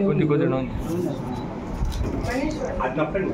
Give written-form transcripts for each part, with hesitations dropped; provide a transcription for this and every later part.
కొద్ది కొద్ది అది నొప్పండి.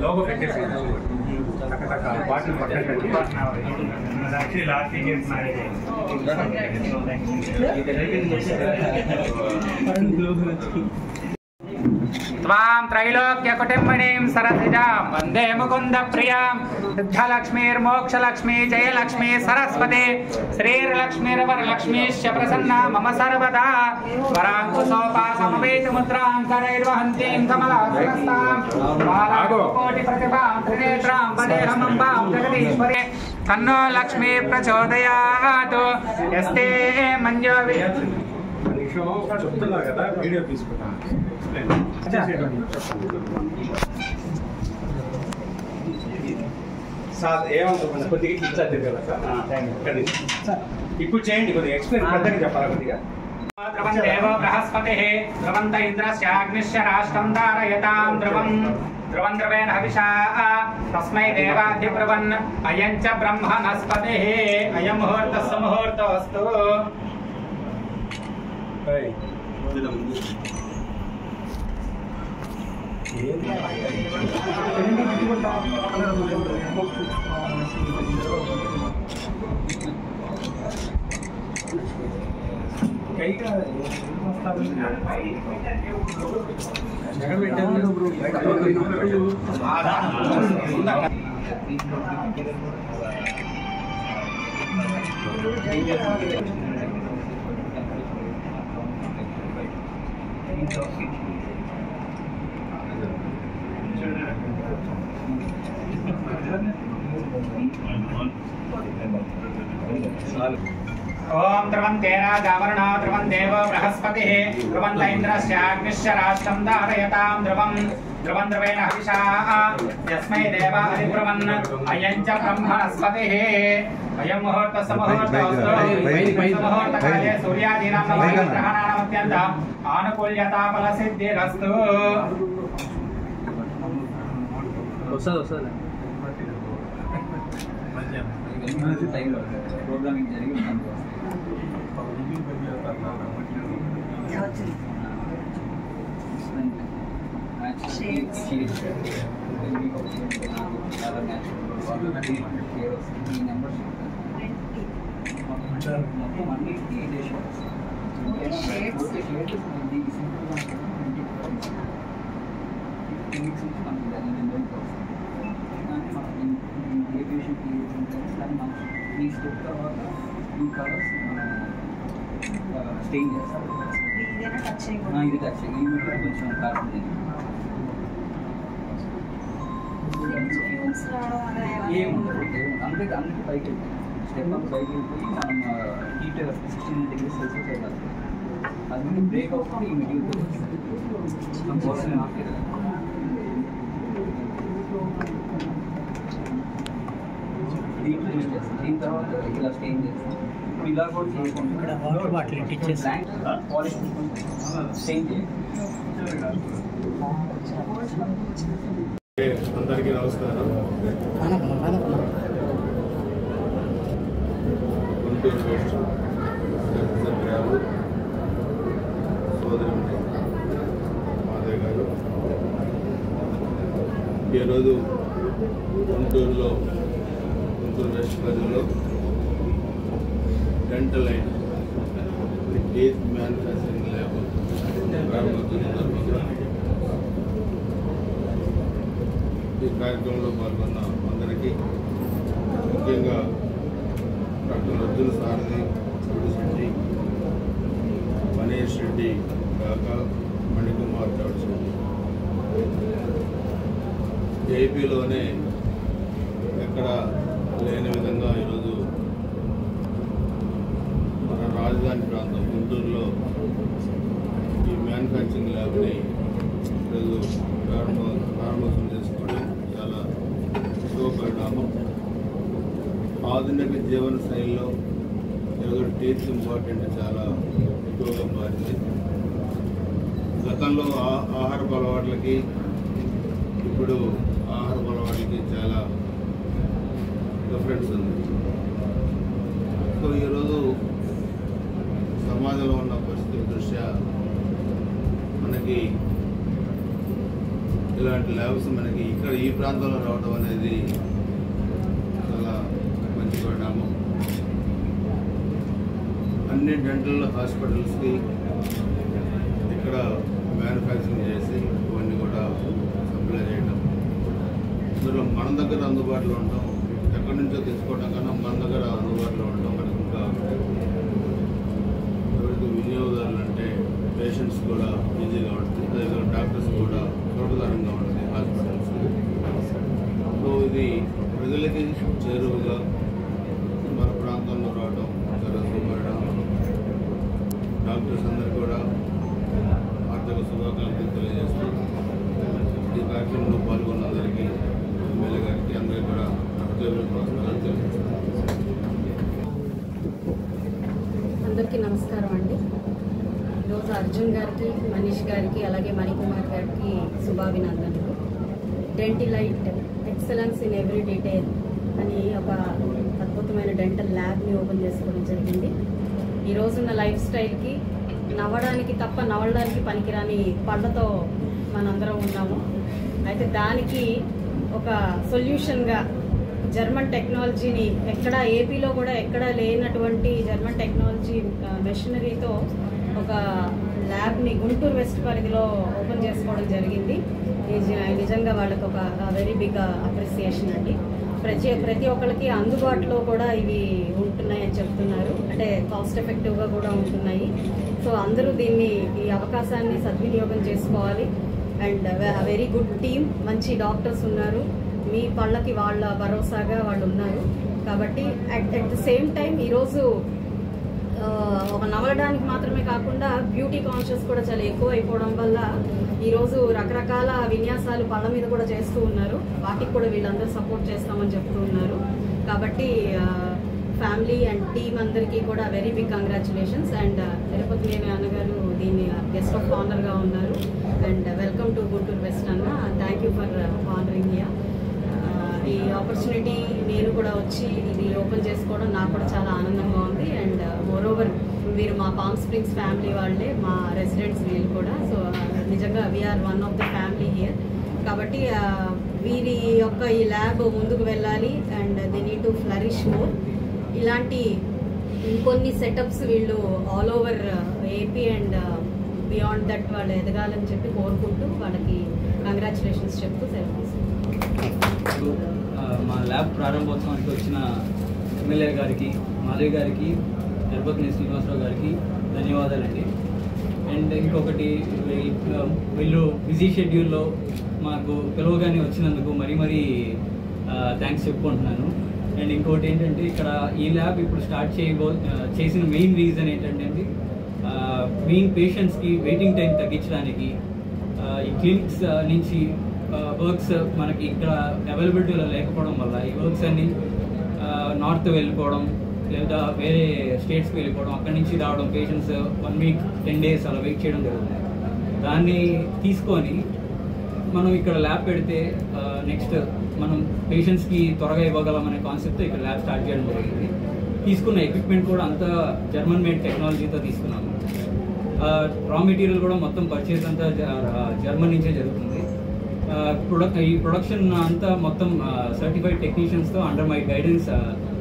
లోగో పెట్టేసి బాటిల్ పట్టండి. त्वां त्रैलोक्यकुटुम्बिनीं सरसिजां वन्दे मुकुन्दप्रियां सिद्धलक्ष्मीर्मोक्षलक्ष्मी जयलक्ष्मी सरस्वती श्रीर्लक्ष्मीर्वरलक्ष्मीश्च प्रसन्ना मम सर्वदा वराङ्कुशोपासमवेतमुद्रां करैर्वहन्तीं कमलासनस्तां बालाकोटिप्रतिभां त्रिनेत्रां वदेहमम्बां जगदीश्वरे तन्नो लक्ष्मी प्रचोदयात् यस्ते मञ्जो చెప్తున్నా కదా, వీడియో తీసుకుంటాను. సార్ ఏమవుతుంది కొద్దిగా ఇచ్చారు కదా సార్, ఇప్పుడు చేయండి కొద్దిగా ఎక్స్ప్లెయిన్ పెద్దగా చెప్పాలి కొద్దిగా. ద్రవం దేవో బృహస్పతిః ద్రవంత ఇంద్రస్యాగ్నిశ్చ రాష్ట్రం ధారయతాం ద్రవం ద్రవం ద్రవేణ హవిషా తస్మై దేవాధిబ్రవన్ అయం చ బ్రహ్మణస్పతిః అయం ముహూర్తస్సు ముహూర్తోస్తు. ओम द्रवन्ते राजावरणो द्रवन् देवो बृहस्पतिः द्रवन्त इंद्रस्याग्निश्च राष्ट्रं धारयतां द्रवं द्रवन् द्रवेण हविषा यस्मै देवाधिब्रवन् अयं च ब्रह्मणस्पतिः अयं मुहूर्तस्य मुहूर्तोऽस्तु. मुहूर्तकाले सूर्यादीनां नवग्रहाणाम् अत्यन्तम् आनुकूल्यता फलसिद्धिरस्तु. టైంలో ప్రోగ్రామింగ్ జరిగి మొత్తం అన్నిటికీ ఇదే షేడ్స్ ఈ స్టెప్ తర్వాత ఈ కలర్స్ స్టెయిన్ చేస్తాం. ఇది టచ్ ఈ మీటర్ కొంచెం కాకుండా ఏముండదు అందుకే అన్నిటి పైకి స్టెప్ అప్ పైకి వెళ్ళిపోయి మనం హీట్ 16 degrees Celsius వెళ్ళాలి. అది బ్రేక్ అవుతుంది ఈ మెటీరియల్ హీట్ చేస్తాం. దీని తర్వాత ఇలా స్టెయిన్ చేస్తాం. ఇలా కూడా చేయకుండా వాటర్ బాటిల్ ఇచ్చేసి పాలిష్ స్టెయిన్ చేయాలి. అందరికీ నమస్కారం. గుంటూరు వెస్ట్ గ్రామం సోదరి మాధవ్ గారు ఈరోజు గుంటూరు వెస్ట్ పరిధిలో dental line teeth manufacturing lab ప్రారంభోత్సవం సందర్భంగా ఈ కార్యక్రమంలో పాల్గొన్న అందరికీ, ముఖ్యంగా డాక్టర్ అర్జున్ సారథి, చౌడిశెట్టి, మనీష్ రెడ్డి కాక మణికుమార్ చౌడిశెట్టి, ఏపీలోనే ఎక్కడ లేని విధంగా ఈరోజు మన రాజధాని ప్రాంతం గుంటూరులో ఈ మ్యానుఫ్యాక్చరింగ్ ల్యాబ్ని ఈరోజు ప్రారంభోత్సవం చేసుకోవడం చాలా శుభ పరిణామం. ఆధునిక జీవన శైలిలో ఈరోజు టీత్ ఇంపార్టెంట్ చాలా ఎక్కువగా మారింది. గతంలో ఆహారపు అలవాట్లకి ఇప్పుడు ఆహారపు అలవాట్లకి చాలా డిఫరెన్స్ ఉంది. సో ఈరోజు సమాజంలో ఉన్న పరిస్థితుల దృష్ట్యా మనకి ఇలాంటి ల్యాబ్స్ మనకి ఇక్కడ ఈ ప్రాంతంలో రావడం అనేది చాలా మంచి పరిణామం. అన్ని డెంటల్ హాస్పిటల్స్కి ఇక్కడ మ్యానుఫ్యాక్చరింగ్ చేసి ఇవన్నీ కూడా సప్లై చేయడం, ఇందులో మన దగ్గర అందుబాటులో ఉండడం, ఎక్కడి నుంచో తీసుకోవడం కన్నా మన దగ్గర అందుబాటులో ఉండడం మనకు ఇంకా ఎవరికి వినియోగదారులు అంటే పేషెంట్స్ కూడా ఈజీగా ఉంటుంది, అదే డాక్టర్స్ కూడా సులభతరంగా ఉంటుంది హాస్పిటల్స్. సో ఇది ప్రజలకి చేరువుగా మన ప్రాంతంలో రావడం చాలా శుభపరిణామం. డాక్టర్స్ అందరూ కూడా ఆర్థిక శుభాకాంక్షలు తెలియజేస్తూ ఈ కార్యక్రమంలో పాల్గొన్న అందరికీ, ఎమ్మెల్యే గారికి అందరికీ కూడా నమస్కారాలు తెలియజేస్తాను. అందరికీ నమస్కారం అండి. ఈరోజు అర్జున్ గారికి, మనీష్ గారికి, అలాగే మణికుమార్ గారికి శుభాభినందనలు. డెంటిలైట్ ఎక్సలెన్స్ ఇన్ ఎవ్రీ డీటెయిల్ అని ఒక అద్భుతమైన డెంటల్ ల్యాబ్ని ఓపెన్ చేసుకోవడం జరిగింది. ఈ రోజున్న లైఫ్ స్టైల్కి నవ్వడానికి తప్ప నవ్వడానికి పనికిరాని పళ్ళతో మనందరం ఉన్నాము. అయితే దానికి ఒక సొల్యూషన్గా జర్మన్ టెక్నాలజీని ఏపీలో కూడా ఎక్కడా లేనటువంటి జర్మన్ టెక్నాలజీ మెషినరీతో ఒక ల్యాబ్ని గుంటూరు వెస్ట్ పరిధిలో ఓపెన్ చేసుకోవడం జరిగింది. నిజంగా వాళ్ళకి ఒక వెరీ బిగ్ అప్రిసియేషన్ అండి. ప్రతి ఒక్కరికి అందుబాటులో కూడా ఇవి ఉంటున్నాయని చెప్తున్నారు, అంటే కాస్ట్ ఎఫెక్టివ్గా కూడా ఉంటున్నాయి. సో అందరూ ఈ అవకాశాన్ని సద్వినియోగం చేసుకోవాలి. అండ్ వెరీ గుడ్ టీమ్, మంచి డాక్టర్స్ ఉన్నారు, మీ పళ్ళకి వాళ్ళ భరోసాగా వాళ్ళు ఉన్నారు. కాబట్టి అట్ ద సేమ్ టైం ఈరోజు ఒక నవలడానికి మాత్రమే కాకుండా బ్యూటీ కాన్షియస్ కూడా చాలా ఎక్కువ అయిపోవడం వల్ల ఈరోజు రకరకాల విన్యాసాలు పళ్ళ మీద కూడా చేస్తూ ఉన్నారు. వాటికి కూడా వీళ్ళందరూ సపోర్ట్ చేస్తామని చెప్తూ ఉన్నారు. కాబట్టి ఫ్యామిలీ అండ్ టీమ్ అందరికీ కూడా very big congratulations. And Tirupati లేని అన్నగారు దీన్ని గెస్ట్ ఆఫ్ ఆనర్గా ఉన్నారు. And welcome to Guntur west అన్న. Thank you for honouring here. ఈ ఆపర్చునిటీ నేను కూడా వచ్చి ఇది ఓపెన్ చేసుకోవడం నాకు కూడా చాలా ఆనందంగా ఉంది. అండ్ మోరోవర్ వీరు మా పామ్ స్ప్రింగ్స్ ఫ్యామిలీ వాళ్ళే, మా రెసిడెంట్స్ వీళ్ళు కూడా. సో నిజంగా we are one of the family here. కాబట్టి వీరి యొక్క ఈ ల్యాబ్ ముందుకు వెళ్ళాలి and they need to flourish more. ఇలాంటి ఇంకొన్ని సెటప్స్ వీళ్ళు all over AP and beyond that వాళ్ళు ఎదగాలని చెప్పి కోరుకుంటూ వాళ్ళకి కంగ్రాచులేషన్స్ చెప్తూ సెలవు. మా ల్యాబ్ ప్రారంభోత్సవానికి వచ్చిన ఎమ్మెల్యే గారికి, మాధవి గారికి, తిరుపతి శ్రీనివాసరావు గారికి ధన్యవాదాలండి. అండ్ ఇంకొకటి, వీళ్ళు బిజీ షెడ్యూల్లో మాకు పిలవగానే వచ్చినందుకు మరీ థ్యాంక్స్ చెప్పుకుంటున్నాను. అండ్ ఇంకోటి ఏంటంటే, ఇక్కడ ఈ ల్యాబ్ ఇప్పుడు స్టార్ట్ చేసిన మెయిన్ రీజన్ ఏంటంటే, మెయిన్ పేషెంట్స్కి వెయిటింగ్ టైం తగ్గించడానికి ఈ క్లినిక్స్ నుంచి వర్క్స్ మనకి ఇక్కడ అవైలబిలిటీలో లేకపోవడం వల్ల ఈ వర్క్స్ అన్ని నార్త్ వెళ్ళిపోవడం లేదా వేరే స్టేట్స్కి వెళ్ళిపోవడం, అక్కడి నుంచి రావడం, పేషెంట్స్ 1 వీక్ 10 డేస్ అలా వెయిట్ చేయడం జరుగుతుంది. దాన్ని తీసుకొని మనం ఇక్కడ ల్యాబ్ పెడితే నెక్స్ట్ మనం పేషెంట్స్కి త్వరగా ఇవ్వగలం అనే కాన్సెప్ట్తో ఇక్కడ ల్యాబ్ స్టార్ట్ చేయడం జరిగింది. తీసుకున్న ఎక్విప్మెంట్ కూడా అంతా జర్మన్ మేడ్ టెక్నాలజీతో తీసుకున్నాము. రా మెటీరియల్ కూడా మొత్తం పర్చేస్ అంతా జర్మన్ నుంచే జరుగుతుంది. ఈ ప్రొడక్షన్ అంతా మొత్తం సర్టిఫైడ్ టెక్నీషియన్స్తో అండర్ మై గైడెన్స్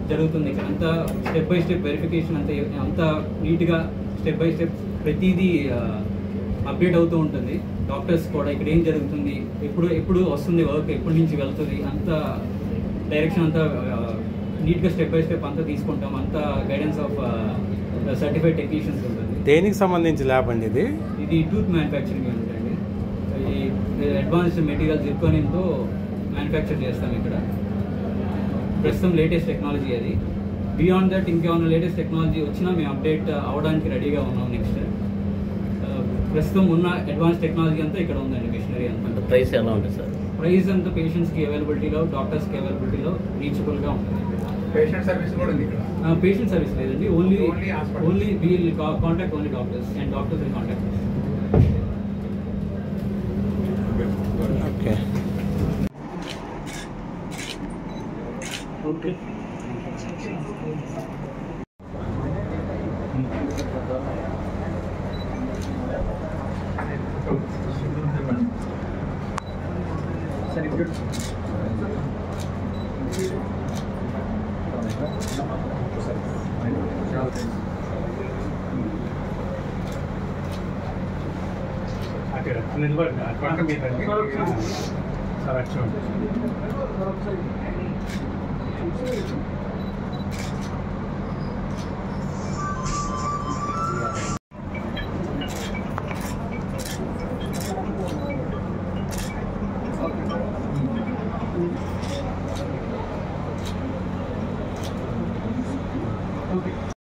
జరుగుతుంది. ఇక్కడ అంతా స్టెప్ బై స్టెప్ వెరిఫికేషన్ అంతా నీట్గా స్టెప్ బై స్టెప్ ప్రతిదీ అప్డేట్ అవుతూ ఉంటుంది. డాక్టర్స్ కూడా ఇక్కడ ఏం జరుగుతుంది, ఎప్పుడు వస్తుంది వర్క్, ఎప్పటి నుంచి వెళ్తుంది, అంత డైరెక్షన్ అంతా నీట్గా స్టెప్ బై స్టెప్ అంతా తీసుకుంటాం. అంతా గైడెన్స్ ఆఫ్ సర్టిఫైడ్ టెక్నీషియన్స్ ఉంటుంది. దేనికి సంబంధించి ల్యాబ్ అండి ఇది? ఇది టూత్ మ్యానుఫ్యాక్చరింగ్ యూనిట్ అండి. ఈ అడ్వాన్స్డ్ మెటీరియల్ జిర్కోనియంతో మ్యానుఫ్యాక్చర్ చేస్తాం ఇక్కడ. ప్రస్తుతం లేటెస్ట్ టెక్నాలజీ అది. బియాండ్ దట్ ఇంకేమైనా లేటెస్ట్ టెక్నాలజీ వచ్చినా మేము అప్డేట్ అవ్వడానికి రెడీగా ఉన్నాం. నెక్స్ట్ ప్రస్తుతం ఉన్న అడ్వాన్స్ టెక్నాలజీ అంతా ఇక్కడ ఉందండి. మిషనరీ అంతా. ప్రైస్ ఎలా ఉంటుంది సార్? ప్రైస్ అంతా పేషెంట్స్కి అవైలబిలిటీలో, డాక్టర్స్కి అవైలబిలిటీలో రీచబుల్గా ఉంటుంది. పేషెంట్ సర్వీస్ కూడా ఉంది ఇక్కడ. పేషెంట్ సర్వీస్ లేదండి, Only only we'll contact only doctors and doctors will contact. Okay. అక్కడ నిలబడి పక్క మీద సార్ వచ్చి